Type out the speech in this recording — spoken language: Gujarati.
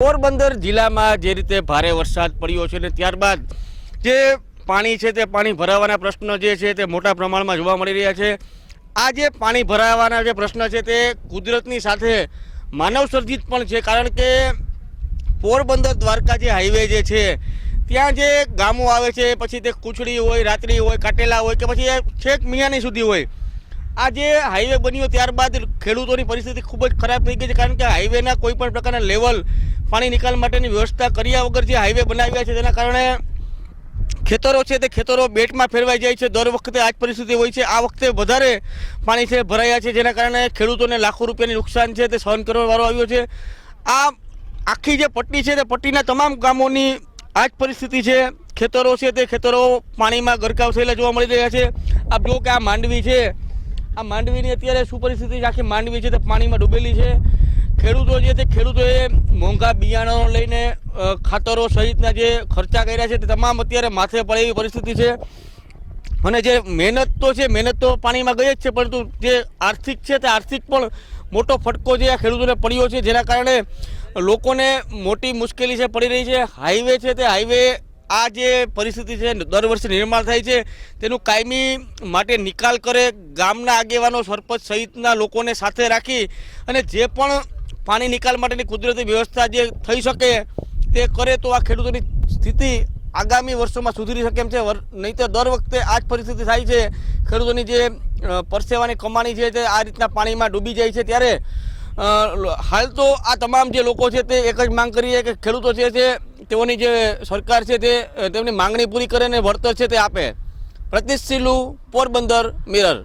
પોરબંદર જિલ્લામાં જે રીતે ભારે વરસાદ પડ્યો છે ને ત્યારબાદ જે પાણી છે તે પાણી ભરાવાના પ્રશ્નો જે છે તે મોટા પ્રમાણમાં જોવા મળી રહ્યા છે। આ જે પાણી ભરાવાના જે પ્રશ્ન છે તે કુદરતની સાથે માનવ સર્જિત પણ છે, કારણ કે પોરબંદર દ્વારકા જે હાઈવે જે છે ત્યાં જે ગામો આવે છે, પછી તે કુચડી હોય, રાત્રી હોય, કાટેલા હોય કે પછી છેક મિયાની સુધી હોય, આ જે હાઈવે બન્યો ત્યારબાદ ખેડૂતોની પરિસ્થિતિ ખૂબ જ ખરાબ થઈ ગઈ છે, કારણ કે હાઈવેના કોઈ પણ પ્રકારના લેવલ પાણી નિકાલ માટેની વ્યવસ્થા કર્યા વગર જે હાઈવે બનાવ્યા છે તેના કારણે ખેતરો છે તે ખેતરો બેટમાં ફેરવાઈ જાય છે। દર વખતે આ જ પરિસ્થિતિ હોય છે। આ વખતે વધારે પાણી છે ભરાયા છે, જેના કારણે ખેડૂતોને લાખો રૂપિયાની નુકસાન છે તે સહન કરવા વારો આવ્યો છે। આ આખી જે પટ્ટી છે તે પટ્ટીના તમામ ગામોની આ જ પરિસ્થિતિ છે। ખેતરો છે તે ખેતરો પાણીમાં ગરકાવ થયેલા જોવા મળી રહ્યા છે। આપ જુઓ કે આ માંડવી છે, આ માંડવીની અત્યારે શું પરિસ્થિતિ છે, આખી માંડવી છે તે પાણીમાં ડૂબેલી છે। ખેડૂતો જે તે ખેડૂતોએ મોંઘા બિયારણો લઈને ખાતરો સહિતના જે ખર્ચા કર્યા છે તે તમામ અત્યારે માથે પડે એવી પરિસ્થિતિ છે। અને જે મહેનત તો છે, મહેનત તો પાણીમાં ગઈ જ છે, પરંતુ જે આર્થિક છે તે આર્થિક પણ મોટો ફટકો જે આ ખેડૂતોને પડ્યો છે, જેના કારણે લોકોને મોટી મુશ્કેલી છે પડી રહી છે। હાઈવે છે તે હાઈવે આ જે પરિસ્થિતિ છે દર વર્ષે નિર્માણ થાય છે તેનું કાયમી માટે નિકાલ કરે, ગામના આગેવાનો, સરપંચ સહિતના લોકોને સાથે રાખી અને જે પણ પાણી નિકાલ માટેની કુદરતી વ્યવસ્થા જે થઈ શકે તે કરે તો આ ખેડૂતોની સ્થિતિ આગામી વર્ષોમાં સુધરી શકે એમ છે। નહીં તો દર વખતે આ જ પરિસ્થિતિ થાય છે, ખેડૂતોની જે પરસેવાની કમાણી છે તે આ રીતના પાણીમાં ડૂબી જાય છે। ત્યારે હાલ તો આ તમામ જે લોકો છે તે એક જ માંગ કરીએ કે ખેડૂતો છે તેઓની જે સરકાર છે તે તેમની માંગણી પૂરી કરે અને વળતર છે તે આપે। પ્રતિશ સિલ્લુ, પોરબંદર મિરર।